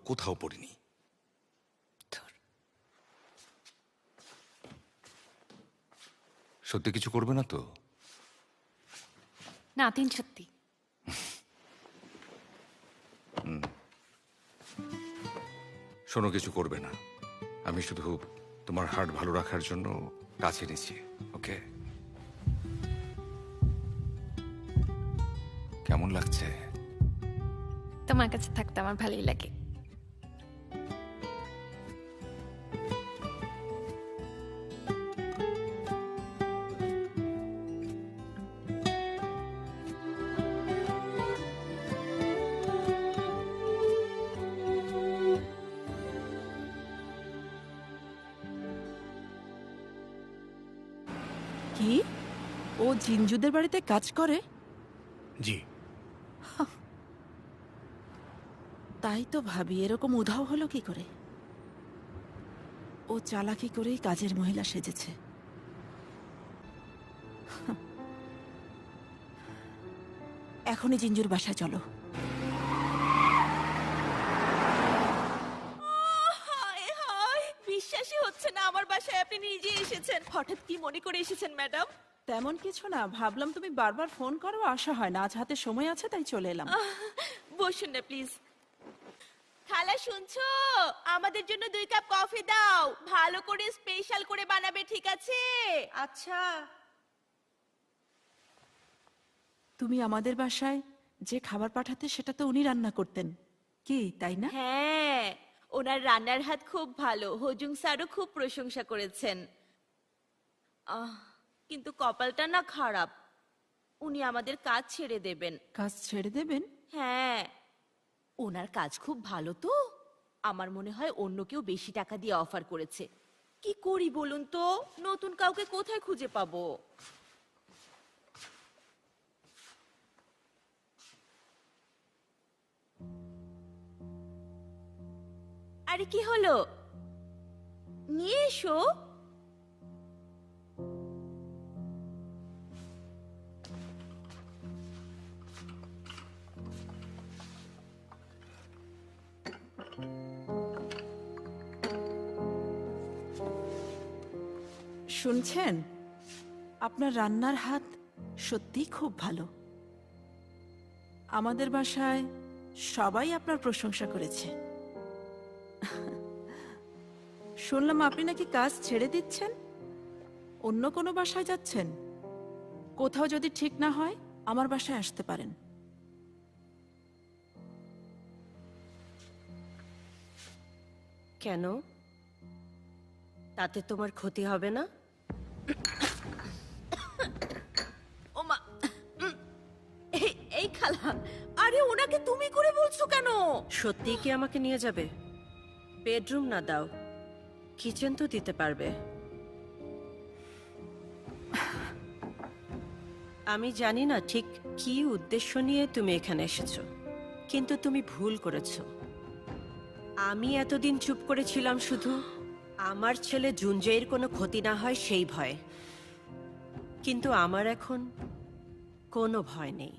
কোথাও পড়িনি। সত্যি কিছু করবে না তো? না, 3 সত্যি। শোনো, কিছু করবে না। আমি শুধু তোমার হার্ট ভালো রাখার জন্য কাছে নিচ্ছি। ওকে? কেমন লাগছে? তোমার কাছে থাকতে আমার ভালোই লাগে। কি? ও জিঞ্জুদের বাড়িতে কাজ করে? জি। তাই তো ভাবি, এরকম উধাও হলো কি করে? ও চালাকি করেই কাজের মহিলা সেজেছে। এখনই জিঞ্জুর বাসায় চলো। বিশ্বাসই হচ্ছে না আমার বাসায় আপনি নিজে এসেছেন। হঠাৎ কি মনে করে এসেছেন ম্যাডাম? তেমন কিছু না, ভাবলাম তুমি বারবার ফোন করো, আসা হয় না। আজ হাতে সময় আছে তাই চলে এলাম। বসুন না প্লিজ। খালা শুনছো? আমাদের জন্য 2 কাপ কফি দাও, ভালো করে স্পেশাল করে বানাবে, ঠিক আছে? আচ্ছা। তুমি আমাদের বাসায় যে খাবার পাঠাতে সেটা তো উনি রান্না করতেন, কি তাই না? হ্যাঁ, ওনার রান্নার হাত খুব ভালো, হজুং স্যারও খুব প্রশংসা করেছেন। কিন্তু কপালটা না খারাপ, উনি আমাদের কাজ ছেড়ে দেবেন। কাজ ছেড়ে দেবেন? হ্যাঁ, ওনার কাজ খুব ভালো তো, আমার মনে হয় অন্য কেউ বেশি টাকা দিয়ে অফার করেছে। কি করি বলুন তো, নতুন কাউকে কোথায় খুঁজে পাবো? আরে কি হলো, নিয়ে এসো। শুনছেন, আপনার রান্নার হাত সত্যিই খুব ভালো। আমাদের বাসায় সবাই আপনার প্রশংসা করেছে। শুনলাম আপনি নাকি কাজ ছেড়ে দিচ্ছেন, অন্য কোনো বাসায় যাচ্ছেন। কোথাও যদি ঠিক না হয় আমার বাসায় আসতে পারেন। কেন? তাতে তোমার ক্ষতি হবে না? ওমা, এই খালা, আরে ওনাকে তুমি করে বলছো কেন? সত্যি কি আমাকে নিয়ে যাবে? বেডরুম না দাও, কিচেন তো দিতে পারবে। আমি জানি না ঠিক কি উদ্দেশ্য নিয়ে তুমি এখানে এসেছো, কিন্তু তুমি ভুল করেছো। আমি এতদিন চুপ করেছিলাম শুধু আমার ছেলে জুনজয়ের কোনো ক্ষতি না হয় সেই ভয়ে, কিন্তু আমার এখন কোনো ভয় নেই।